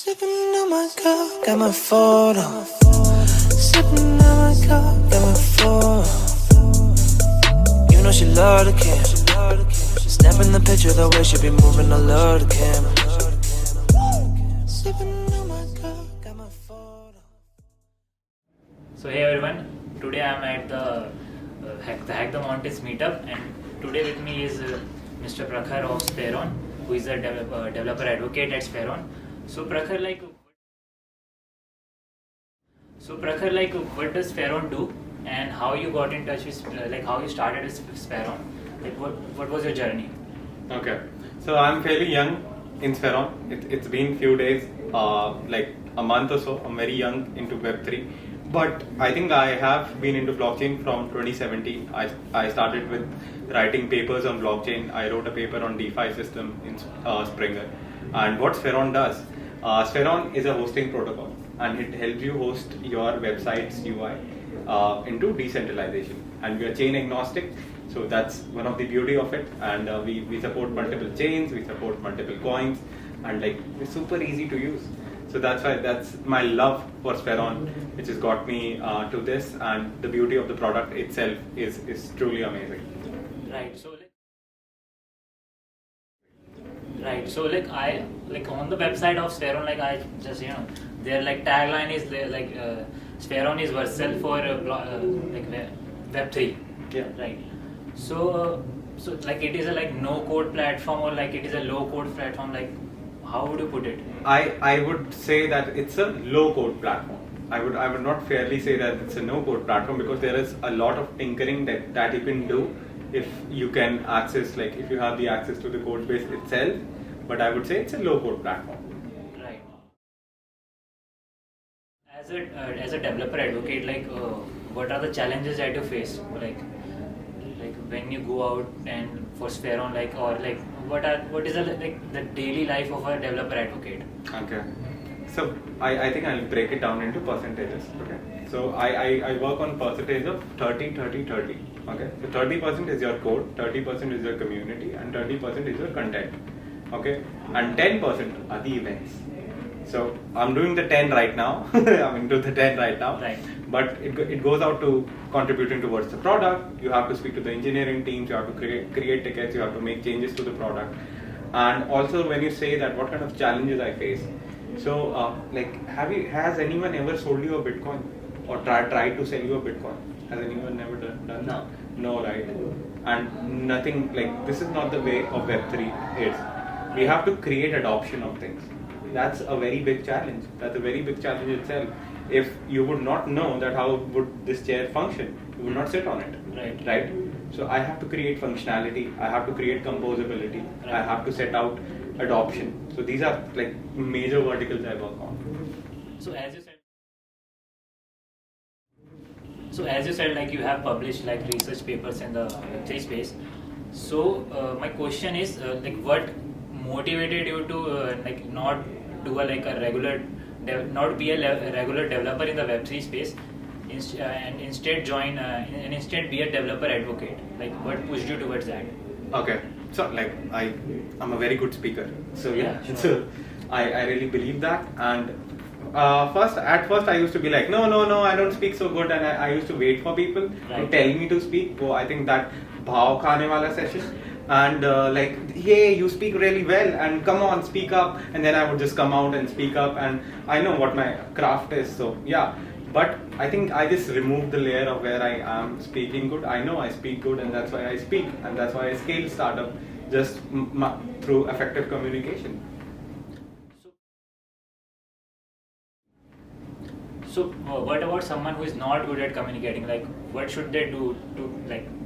Sipping on my cup, got my photo. Sipping on my cup, got my photo. You know she love the camera. Snapping the picture the way she be moving, I love the camera. Sipping on my cup, got my photo. So hey everyone, today I am at the Hack the Mountains meetup, and today with me is Mr. Prakarsh of Spheron, who is a developer advocate at Spheron. So Prakarsh, what does Spheron do, and how you got in touch with, how you started with Spheron? Like what was your journey? Okay, so I'm fairly young in Spheron. It's been few days, like a month or so. I'm very young into Web3, but I think I have been into blockchain from 2017. I started with writing papers on blockchain. I wrote a paper on DeFi system in Springer. And what Spheron does, Spheron is a hosting protocol, and it helps you host your website's UI into decentralization. And we are chain agnostic. So that's one of the beauty of it, and we support multiple chains, we support multiple coins, and like it's super easy to use. So that's my love for Spheron, which has got me to this, and the beauty of the product itself is truly amazing. Right. So I on the website of Spheron, I just their tagline is Spheron is versatile for Web3. Yeah. Right. So it is a no code platform, or it is a low code platform. How would you put it? I would say that it's a low code platform. I would not fairly say that it's a no code platform, because there is a lot of tinkering that you can do if you can access, if you have the access to the code base itself. But I would say it's a low code platform. Right. As a developer advocate, what are the challenges that you face? When you go out and for Spheron, what is the daily life of a developer advocate? Okay. So I think I'll break it down into percentages. Okay. So I work on percentage of 30, 30, 30. Okay. So 30% is your code, 30% is your community, and 30% is your content. Okay. And 10% are the events. So I'm doing the 10 right now. I'm into the 10 right now. Right. But it goes out to contributing towards the product. You have to speak to the engineering teams. You have to create tickets. You have to make changes to the product. And also, when you say that, what kind of challenges I face? So, has anyone ever sold you a Bitcoin, or tried to sell you a Bitcoin? Has anyone ever done that? No, right? And nothing this is not the way of Web3 is. We have to create adoption of things. That's a very big challenge. That's a very big challenge itself. If you would not know that how would this chair function, you would not sit on it. Right? So I have to create functionality. I have to create composability. Right. I have to set out adoption. So these are major verticals I work on. So as you said, you have published research papers in the Web3 space. So my question is, what motivated you to not do not be a regular developer in the Web3 space, and instead be a developer advocate? What pushed you towards that? Okay, so I'm a very good speaker. So yeah, Sure. So I really believe that. And at first I used to be no, I don't speak so good, and I used to wait for people to tell me to speak. Oh, I think that bhav khane wala session. And hey, you speak really well, and come on, speak up. And then I would just come out and speak up, and I know what my craft is. So yeah, but I think I just removed the layer of where I am speaking good. I know I speak good, and that's why I speak, and that's why I scale startup just through effective communication. So what about someone who is not good at communicating? What should they do to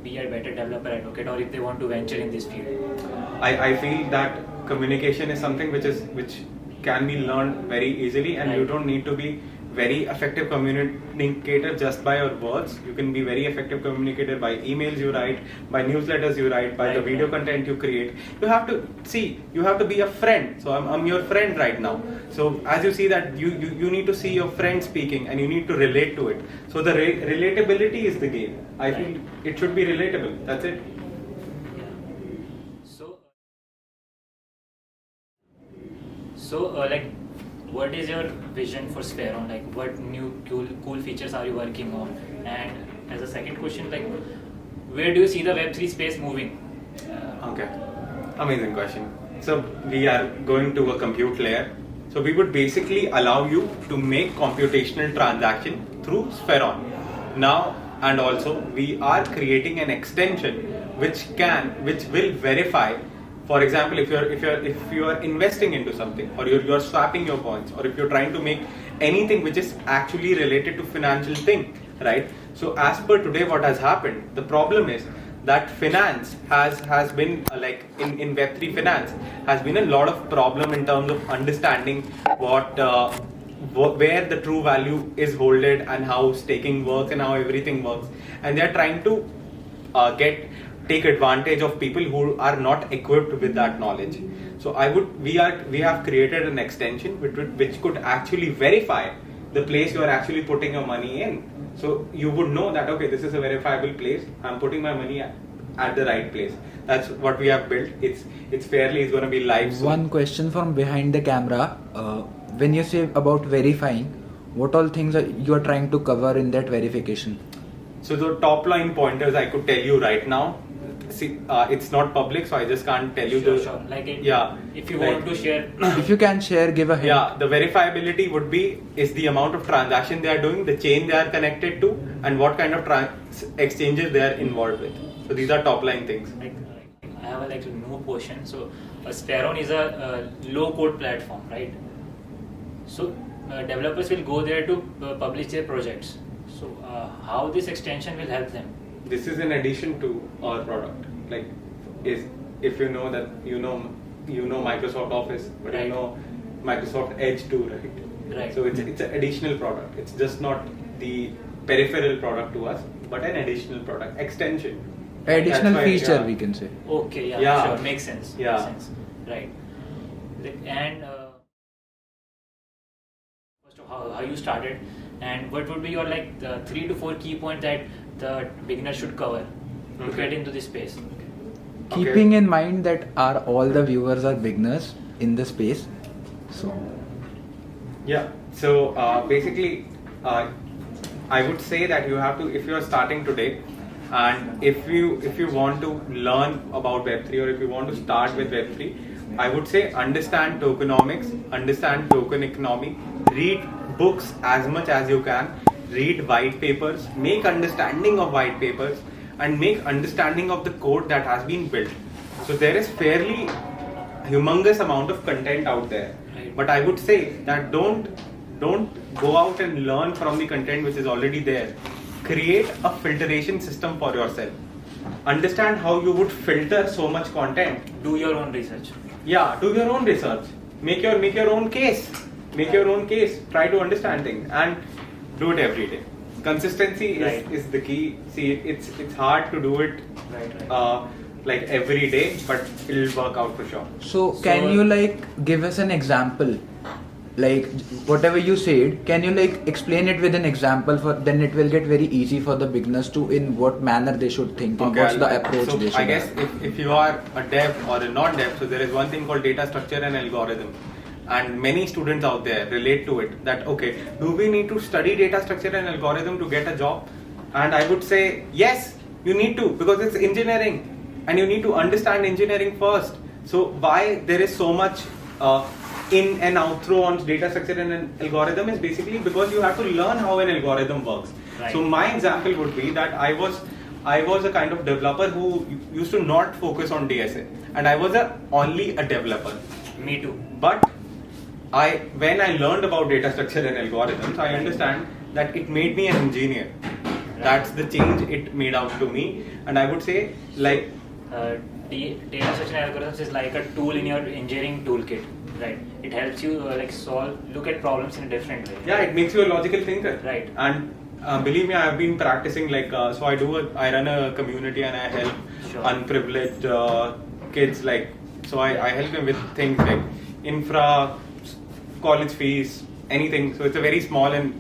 be a better developer advocate, or if they want to venture in this field? I feel that communication is something which can be learned very easily, and you don't need to be very effective communicator just by your words. You can be very effective communicator by emails you write, by newsletters you write, by the video content you create. You have to be a friend. So I'm your friend right now. So as you see that you need to see your friend speaking, and you need to relate to it. So the relatability is the game. I feel it should be relatable. That's it. So what is your vision for Spheron? Like, what new cool features are you working on? And as a second question, like, where do you see the Web3 space moving? Okay, amazing question. So we are going to a compute layer. So we would basically allow you to make computational transaction through Spheron. Now, and also we are creating an extension which will verify. For example, if you are investing into something, or you're swapping your points, or if you're trying to make anything which is actually related to financial thing, right? So as per today, what has happened? The problem is that finance has been like in Web3 finance has been a lot of problem in terms of understanding where the true value is holded and how staking works and how everything works, and they are trying to take advantage of people who are not equipped with that knowledge. So we have created an extension which could actually verify the place you are actually putting your money in. So you would know that, okay, this is a verifiable place, I'm putting my money at the right place. That's what we have built. It's going to be live soon. One question from behind the camera. When you say about verifying, what all things you are trying to cover in that verification? So the top line pointers I could tell you right now. See, it's not public, so I just can't tell you Sure. Like it, yeah. If you want to share, If you can share, give a hint. Yeah, the verifiability is the amount of transaction they are doing, the chain they are connected to, and what kind of exchanges they are involved with. So these are top line things. I have a new question. So Spheron is a low code platform, right? So developers will go there to publish their projects. So how this extension will help them? This is in addition to our product. Like, if you know that you know Microsoft Office, but right. you know Microsoft Edge too, right? Right. So it's an additional product. It's just not the peripheral product to us, but an additional product extension. Additional why, feature, yeah. we can say. Okay, Yeah. Sure, makes sense. Yeah. Makes sense. Right. And first of how you started, and what would be your the 3 to 4 key points that the beginner should cover to get into this space? Keeping in mind that all the viewers are beginners in the space. So Yeah. So basically, I would say that you have to, if you are starting today, and if you want to learn about Web3, or if you want to start with Web3, I would say understand tokenomics, understand token economy, read books as much as you can, read white papers, make understanding of white papers, and make understanding of the code that has been built. So there is fairly humongous amount of content out there, Right. but I would say that don't go out and learn from the content which is already there. Create a filtration system for yourself. Understand how you would filter so much content. Do your own research. Yeah, do your own research. Make your own case. Make your own case. Try to understand things and do it every day. Consistency Right. is the key. See, it's hard to do it Right. like every day, but it'll work out for sure. So can you give us an example? Like whatever you said, can you explain it with an example? Then it will get very easy for the beginners to in what manner they should think and what's the approach so they should I guess have. if you are a dev or a non-dev, so there is one thing called data structure and algorithm, and many students out there relate to it. That okay, do we need to study data structure and algorithm to get a job? And I would say yes, you need to, because it's engineering, and you need to understand engineering first. So why there is so much in and outro on data structure and an algorithm is basically because you have to learn how an algorithm works. Right. So my example would be that I was a kind of developer who used to not focus on DSA, and I was only a developer. Me too. But when I learned about data structure and algorithms, I understand that it made me an engineer. That's the change it made out to me, and I would say Data structure and algorithms is like a tool in your engineering toolkit, right? It helps you look at problems in a different way. yeah, it makes you a logical thinker. Right. And believe me, I've been practicing so I run a community and I help Sure. unprivileged kids so I help them with things like infra, college fees, anything. So it's a very small and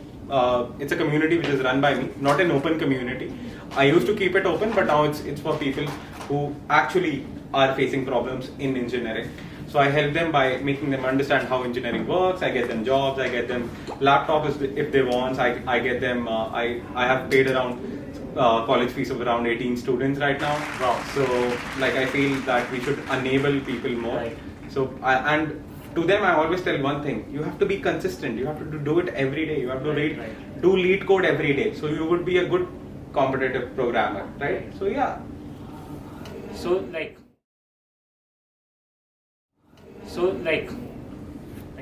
it's a community which is run by me, not an open community. I used to keep it open, but now it's for people who actually are facing problems in engineering. So I help them by making them understand how engineering works. I get them jobs. I get them laptops if they want. I get them. I have paid around college fees of around 18 students right now. Wow. So like I feel that we should enable people more. Right. So and to them I always tell one thing: you have to be consistent. You have to do it every day. You have to do lead code every day. So you would be a good competitive programmer, right? So yeah. So like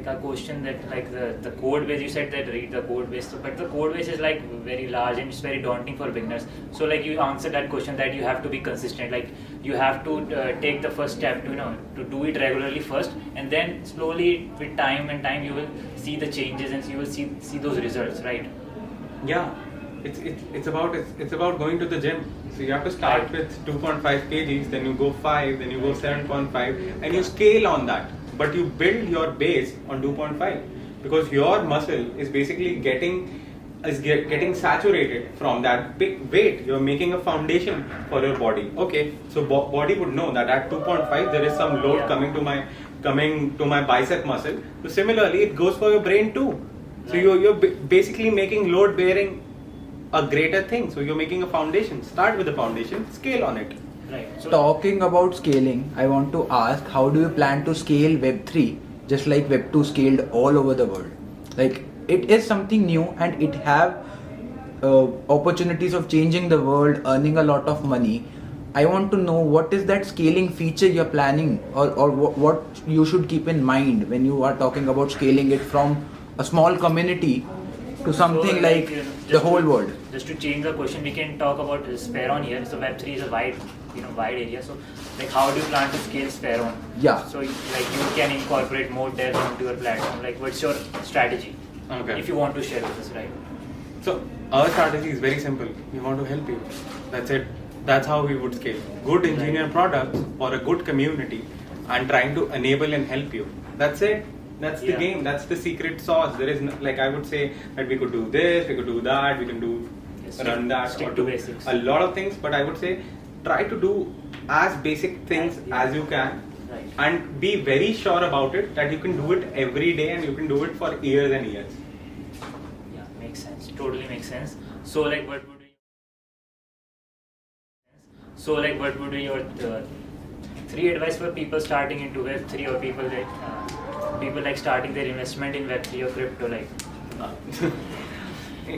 a question that like the code base, you said that read the code base, but the code base is like very large and it's very daunting for beginners. So like you answered that question that you have to be consistent, like you have to take the first step to do it regularly first, and then slowly with time you will see the changes and you will see those results, right? Yeah, it's about going to the gym. So you have to start with 2.5 kgs, then you go 5, then you go 7.5, and you scale on that. But you build your base on 2.5 because your muscle is basically getting saturated from that big weight. You're making a foundation for your body. Okay, so body would know that at 2.5 there is some load coming to my bicep muscle. So similarly, it goes for your brain too. So you're basically making load bearing a greater thing. So you're making a foundation. Start with the foundation, scale on it. Right. So Talking about scaling, I want to ask, how do you plan to scale Web3 just like Web2 scaled all over the world? Like, it is something new and it have opportunities of changing the world, earning a lot of money. I want to know what is that scaling feature you're planning, or what you should keep in mind when you are talking about scaling it from a small community to something so, like the whole world. Just to change the question, we can talk about Spheron here. So Web3 is a wide area. So like, how do you plan to scale Spheron? Yeah. So like you can incorporate more devs into your platform. Like, what's your strategy? Okay. If you want to share with us, right? So our strategy is very simple. We want to help you. That's it. That's how we would scale. Good engineer products for a good community and trying to enable and help you. That's it. That's the game. That's the secret sauce. There is like I would say that we could do this, we could do that, we can do run that, stick or to do basics. a lot of things. But I would say try to do as basic things as you can, and be very sure about it that you can do it every day and you can do it for years and years. Yeah, makes sense. Totally makes sense. So like, what would be your 3 advice for people starting into Web3, or people like starting their investment in Web3 or crypto, like?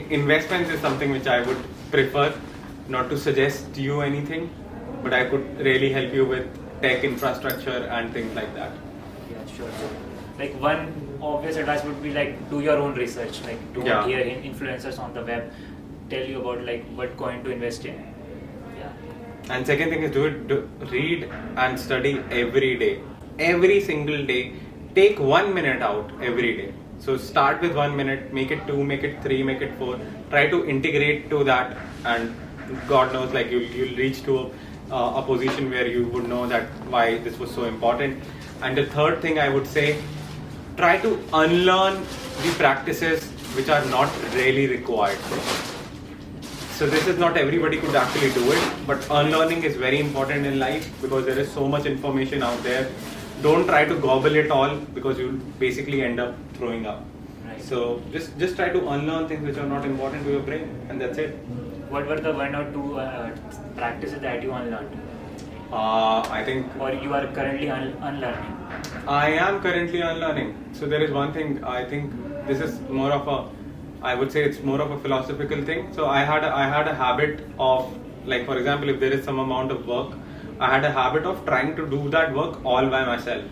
Investments is something which I would prefer not to suggest you anything, but I could really help you with tech infrastructure and things like that. Yeah, sure. So, like, one obvious advice would be like, do your own research. Like, don't hear influencers on the web tell you about like what coin to invest in. Yeah. And second thing is read and study every day, every single day. Take 1 minute out every day. So start with 1 minute, make it 2, make it 3, make it 4. Try to integrate to that, and God knows, like you'll reach to a position where you would know that why this was so important. And the third thing I would say, try to unlearn the practices which are not really required. So this is not everybody could actually do it, but unlearning is very important in life because there is so much information out there. Don't try to gobble it all because you'll basically end up throwing up. Right. So just try to unlearn things which are not important to your brain, and that's it. What were the 1 or 2 practices that you unlearned? I think... Or you are currently unlearning? I am currently unlearning. So there is one thing, I think this is more of a, I would say it's more of a philosophical thing. So I had a habit of, like for example, if there is some amount of work, I had a habit of trying to do that work all by myself,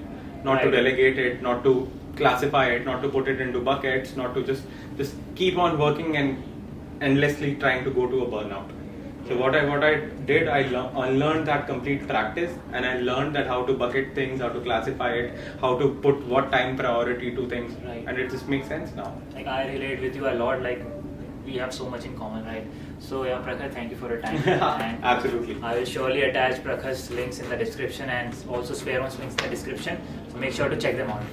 not to delegate it, not to classify it, not to put it into buckets, not to just keep on working and endlessly trying to go to a burnout. So what I did, I unlearned that complete practice, and I learned that how to bucket things, how to classify it, how to put what time priority to things, and it just makes sense now. Like, I relate with you a lot. Like, we have so much in common, right? So yeah, Prakarsh, thank you for your time. And Absolutely. I will surely attach Prakarsh's links in the description and also Spheron's links in the description. So make sure to check them out.